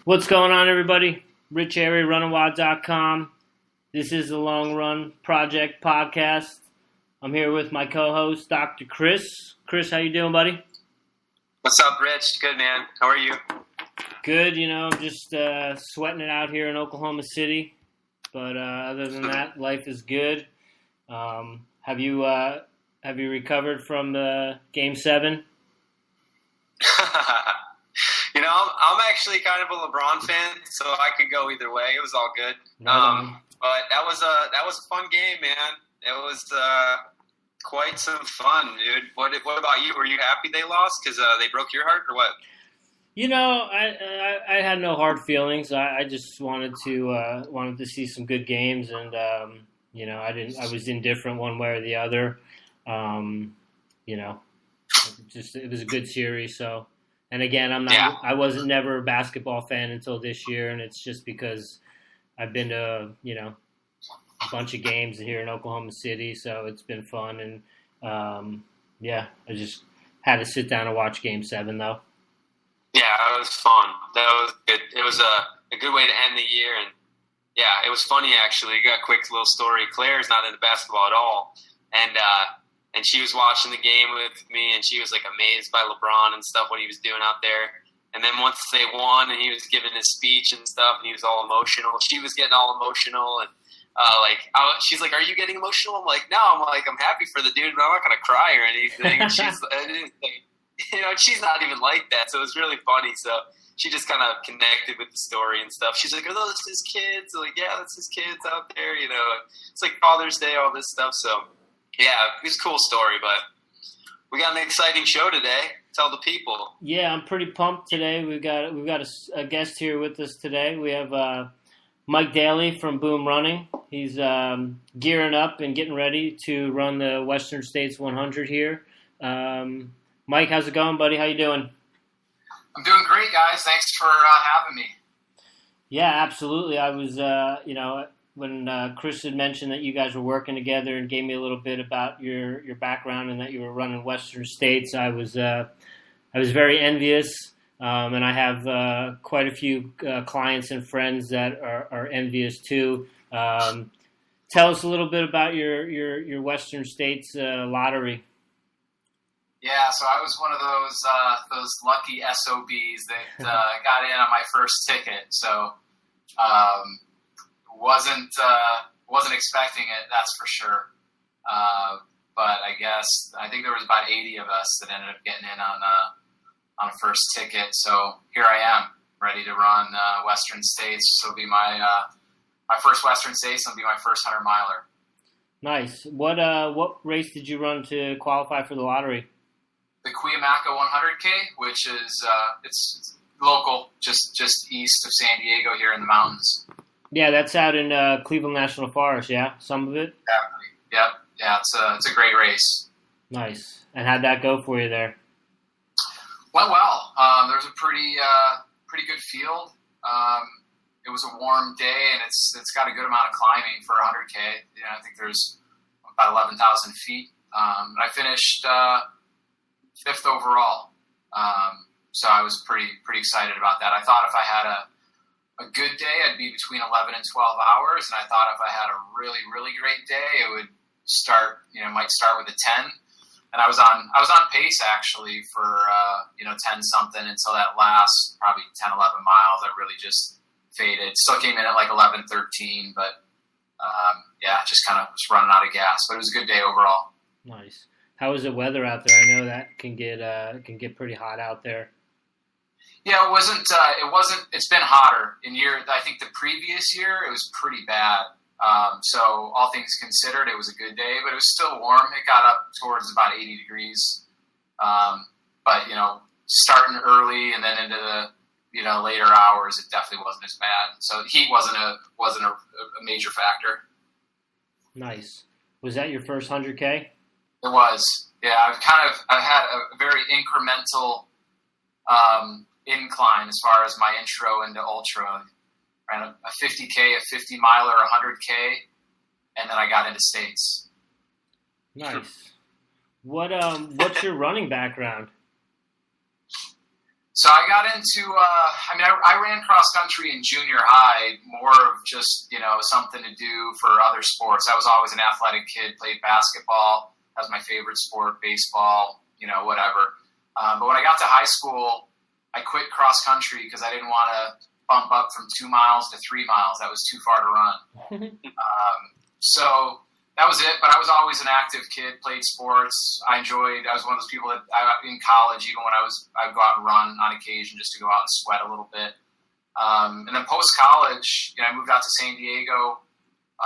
What's going on, everybody? Rich Airy, runandwild.com. This is the Long Run Project podcast. I'm here with my co-host, Dr. Chris. Chris, how you doing, buddy? What's up, Rich? Good, man. How are you? Good. I'm just sweating it out here in Oklahoma City. But other than that, life is good. Have you recovered from Game 7? I'm actually kind of a LeBron fan, so I could go either way. It was all good. But that was a fun game, man. It was quite some fun, dude. What about you? Were you happy they lost because they broke your heart, or what? I had no hard feelings. I just wanted to see some good games, and I was indifferent one way or the other. It was a good series. So, and again, I wasn't never a basketball fan until this year, and it's just because I've been to a bunch of games here in Oklahoma City, so it's been fun, and I just had to sit down and watch Game 7 though. Yeah, it was fun. That was good. It was a good way to end the year, and yeah, it was funny actually. I got a quick little story. Claire's not into basketball at all, and she was watching the game with me, and she was like amazed by LeBron and stuff, what he was doing out there. And then once they won, and he was giving his speech and stuff, and he was all emotional. She was getting all emotional, and she's like, "Are you getting emotional?" I'm like, "No." I'm happy for the dude, but I'm not gonna cry or anything. And she's she's not even like that, so it was really funny. So she just kind of connected with the story and stuff. She's like, "Are those his kids?" I'm like, "Yeah, that's his kids out there." It's like Father's Day, all this stuff. So yeah, it was a cool story, but we got an exciting show today. Tell the people. Yeah, I'm pretty pumped today. We've got a guest here with us today. We have Mike Daly from Boom Running. He's gearing up and getting ready to run the Western States 100 here. Mike, how's it going, buddy? How you doing? I'm doing great, guys. Thanks for having me. Yeah, absolutely. I was, when Chris had mentioned that you guys were working together and gave me a little bit about your background and that you were running Western States, I was very envious, and I have quite a few clients and friends that are envious too. Tell us a little bit about your Western States lottery. Yeah, so I was one of those lucky SOBs that got in on my first ticket. So wasn't expecting it, that's for sure. But I think there was about 80 of us that ended up getting in on a first ticket. So here I am, ready to run Western States. So it'll be my first Western States. It'll be my first 100-miler. Nice. What race did you run to qualify for the lottery? The Cuyamaca 100K, which is it's local, just east of San Diego here in the mountains. Yeah, that's out in Cleveland National Forest. Yeah, some of it. Yep. Yeah, it's a great race. Nice. And how'd that go for you there? Went well. There's a pretty good field. It was a warm day, and it's got a good amount of climbing for 100K. I think there's about 11,000 feet. I finished 5th overall. So I was pretty excited about that. I thought if I had a good day, I'd be between 11 and 12 hours. And I thought if I had a really, really great day, it would might start with a 10. And I was on pace actually for, 10 something until that last probably 10, 11 miles. I really just faded. Still came in at like 11, 13, but just kind of was running out of gas, but it was a good day overall. Nice. How is the weather out there? I know that can get pretty hot out there. Yeah, it wasn't. It's been hotter I think the previous year it was pretty bad. So all things considered, it was a good day, but it was still warm. It got up towards about 80 degrees. But starting early and then into the later hours, it definitely wasn't as bad. So the heat wasn't a major factor. Nice. Was that your first 100K? It was. Yeah, I had a very incremental incline as far as my intro into ultra. Ran a 50K, a 50 miler, a 100K, and then I got into states. Nice. What's your running background? So I got into, I ran cross country in junior high, more of just, something to do for other sports. I was always an athletic kid, played basketball. That was my favorite sport, baseball, whatever. But when I got to high school, I quit cross country because I didn't want to bump up from 2 miles to 3 miles. That was too far to run. So that was it. But I was always an active kid, played sports. I was one of those people that in college, even when I'd go out and run on occasion just to go out and sweat a little bit. And then post-college, I moved out to San Diego,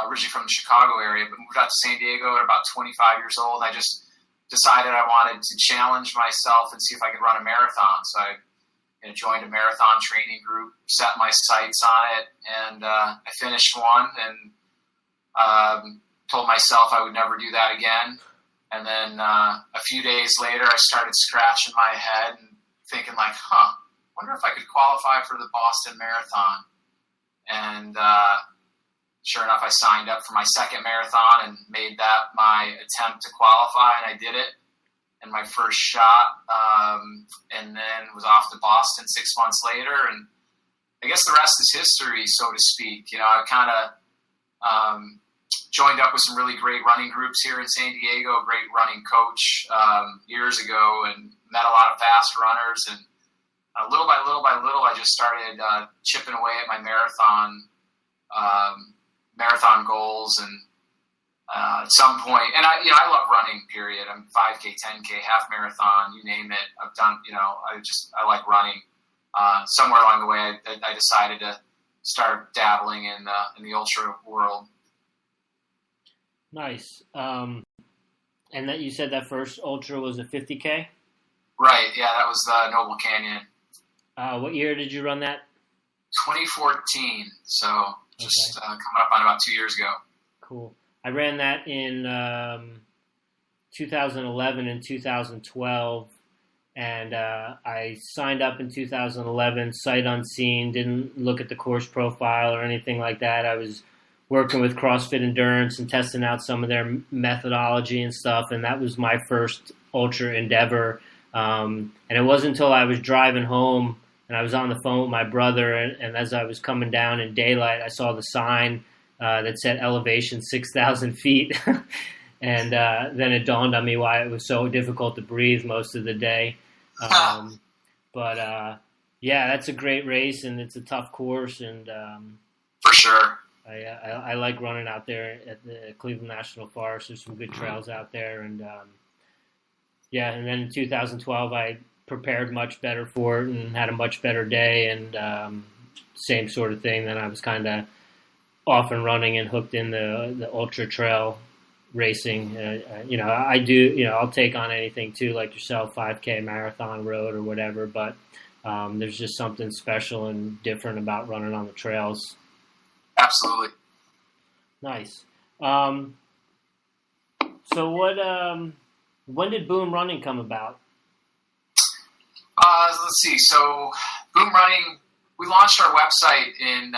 originally from the Chicago area, but moved out to San Diego at about 25 years old. I just decided I wanted to challenge myself and see if I could run a marathon. So I joined a marathon training group, set my sights on it, and I finished one and told myself I would never do that again. And then a few days later, I started scratching my head and thinking wonder if I could qualify for the Boston Marathon. And sure enough, I signed up for my second marathon and made that my attempt to qualify, and I did it in my first shot, and then was off to Boston 6 months later. And I guess the rest is history, so to speak. I kind of joined up with some really great running groups here in San Diego, a great running coach years ago, and met a lot of fast runners. And little by little, I just started chipping away at my marathon goals. And at some point, and I love running, period. I'm 5K, 10K, half marathon, you name it. I've done, I like running. Somewhere along the way, I decided to start dabbling in the ultra world. Nice. And that you said that first ultra was a 50K? Right. Yeah, that was the Noble Canyon. What year did you run that? 2014. So just coming up on about 2 years ago. Cool. I ran that in 2011 and 2012, and I signed up in 2011, sight unseen, didn't look at the course profile or anything like that. I was working with CrossFit Endurance and testing out some of their methodology and stuff, and that was my first ultra endeavor. And it wasn't until I was driving home and I was on the phone with my brother, and as I was coming down in daylight, I saw the sign that said elevation 6,000 feet. And then it dawned on me why it was so difficult to breathe most of the day. But that's a great race, and it's a tough course. And for sure, I like running out there at the Cleveland National Forest. There's some good trails out there. And and then in 2012, I prepared much better for it and had a much better day. And same sort of thing. Then I was kind of off and running and hooked in the ultra trail racing. I do, I'll take on anything too, like yourself, 5K, marathon, road, or whatever. But there's just something special and different about running on the trails. Absolutely. Nice. So when did Boom Running come about? Let's see. So Boom Running, we launched our website in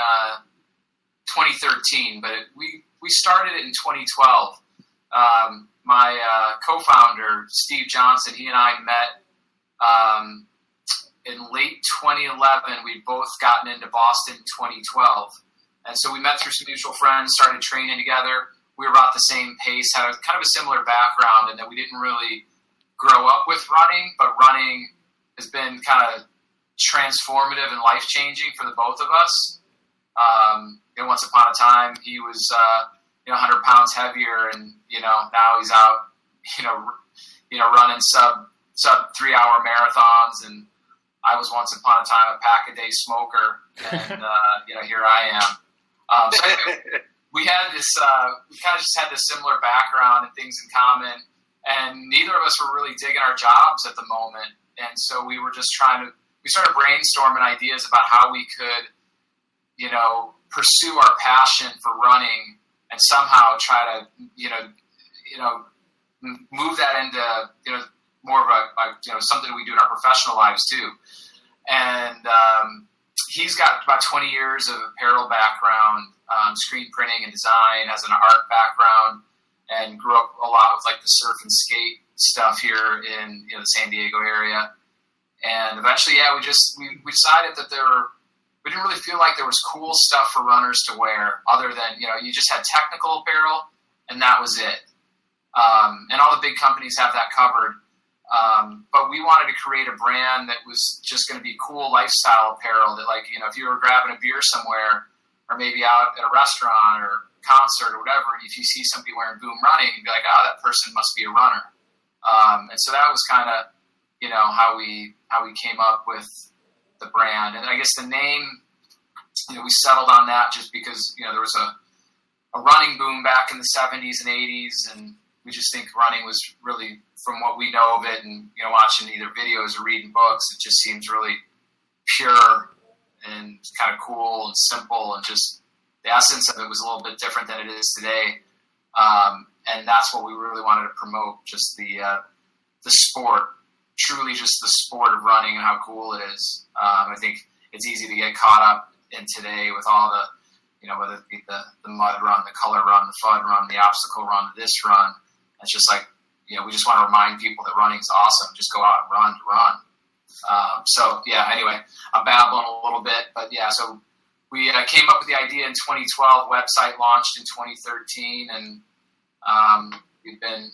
2013, but we started it in 2012. My co-founder, Steve Johnson, he and I met in late 2011. We'd both gotten into Boston in 2012. And so we met through some mutual friends, started training together. We were about the same pace, had kind of a similar background, and that we didn't really grow up with running, but running has been kind of transformative and life-changing for the both of us. Once upon a time, he was 100 pounds heavier, and now he's out running sub 3 hour marathons, and I was once upon a time a pack a day smoker, and here I am. So we had this, we kind of just had this similar background and things in common, and neither of us were really digging our jobs at the moment, and so we were just we started brainstorming ideas about how we could, pursue our passion for running and somehow try to, move that into, more of a something we do in our professional lives too. And he's got about 20 years of apparel background, screen printing and design, has an art background, and grew up a lot with like the surf and skate stuff here in the San Diego area. And eventually, we decided that we didn't really feel like there was cool stuff for runners to wear other than, you just had technical apparel and that was it. And all the big companies have that covered. But we wanted to create a brand that was just going to be cool lifestyle apparel that, like, if you were grabbing a beer somewhere or maybe out at a restaurant or concert or whatever, and if you see somebody wearing Boom Running, you'd be like, oh, that person must be a runner. And so that was kind of, how we came up with the brand. And I guess the name, we settled on that just because, there was a running boom back in the 70s and 80s, and we just think running was really, from what we know of it and, watching either videos or reading books, it just seems really pure and kind of cool and simple, and just the essence of it was a little bit different than it is today. And that's what we really wanted to promote, just the sport, truly just the sport of running and how cool it is. I think it's easy to get caught up in today with all the, whether it be the mud run, the color run, the FUD run, the obstacle run, this run. It's just like, we just want to remind people that running is awesome. Just go out and run to run. Anyway, I'm babbling a little bit, but so we came up with the idea in 2012, website launched in 2013, and we've been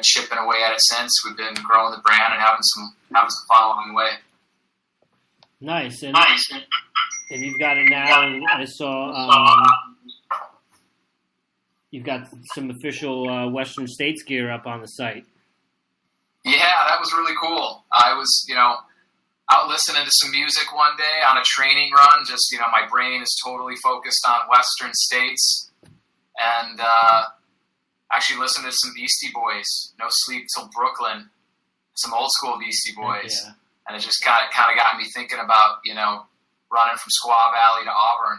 chipping away at it since. We've been growing the brand and having some fun along the way. Nice. And you've got it now, and I saw you've got some official Western States gear up on the site. Yeah, that was really cool. I was, out listening to some music one day on a training run. Just, my brain is totally focused on Western States. And actually listened to some Beastie Boys, No Sleep Till Brooklyn, some old school Beastie Boys. Yeah. And it just kind of got me thinking about, running from Squaw Valley to Auburn,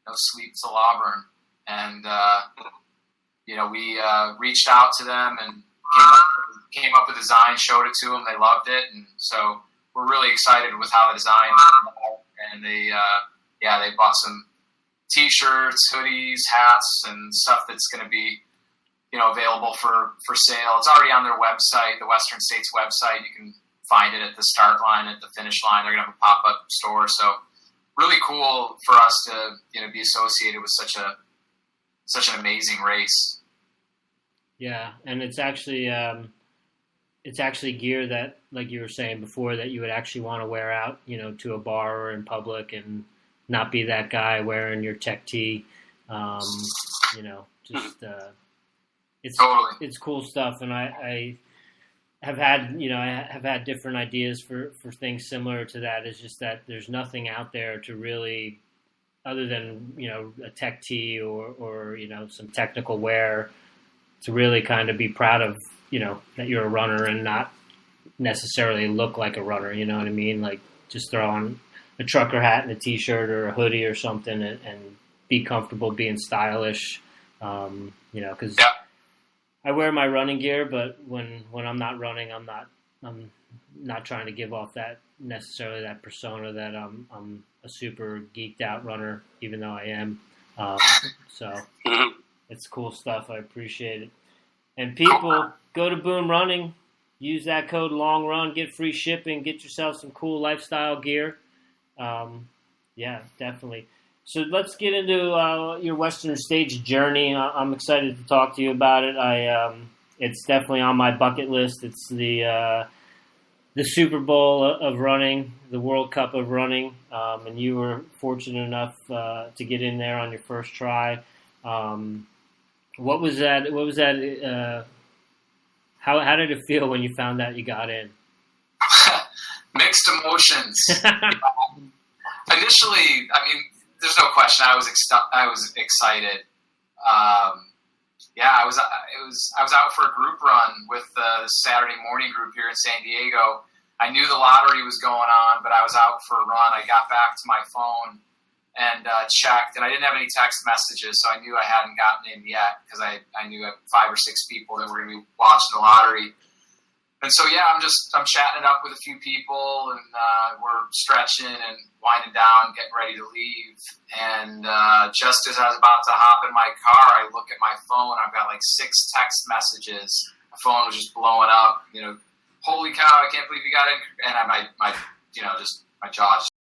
No Sleep Till Auburn. And, we reached out to them and came up with a design, showed it to them. They loved it. And so we're really excited with how the design turned out. And they bought some T-shirts, hoodies, hats, and stuff that's going to be, available for sale. It's already on their website, the Western States website. You can find it at the start line, at the finish line. They're going to have a pop-up store. So really cool for us to, be associated with such an amazing race. Yeah, and it's actually gear that, like you were saying before, that you would actually want to wear out, to a bar or in public, and not be that guy wearing your tech tee. It's cool stuff, and I have had different ideas for things similar to that. It's just that there's nothing out there to really, other than a tech tee or some technical wear, to really kind of be proud of that you're a runner and not necessarily look like a runner. You know what I mean? Like, just throw on a trucker hat and a t-shirt or a hoodie or something and be comfortable being stylish. Because I wear my running gear, but when I'm not running, I'm not trying to give off that persona that I'm a super geeked out runner, even though I am. So it's cool stuff. I appreciate it. And people, go to Boom Running, use that code longrun, get free shipping, get yourself some cool lifestyle gear. Yeah, definitely. So let's get into your Western States journey. I'm excited to talk to you about it. It's definitely on my bucket list. It's the Super Bowl of running, the World Cup of running, and you were fortunate enough to get in there on your first try. What was that? How did it feel when you found out you got in? Mixed emotions. Initially, there's no question. I was excited. I was out for a group run with the Saturday morning group here in San Diego. I knew the lottery was going on, but I was out for a run. I got back to my phone and checked, and I didn't have any text messages, so I knew I hadn't gotten in yet because I knew 5 or 6 people that were going to be watching the lottery. And so, I'm chatting it up with a few people, and we're stretching and winding down, getting ready to leave. And just as I was about to hop in my car, I look at my phone. I've got like 6 text messages. My phone was just blowing up, holy cow, I can't believe you got in. And my jaw just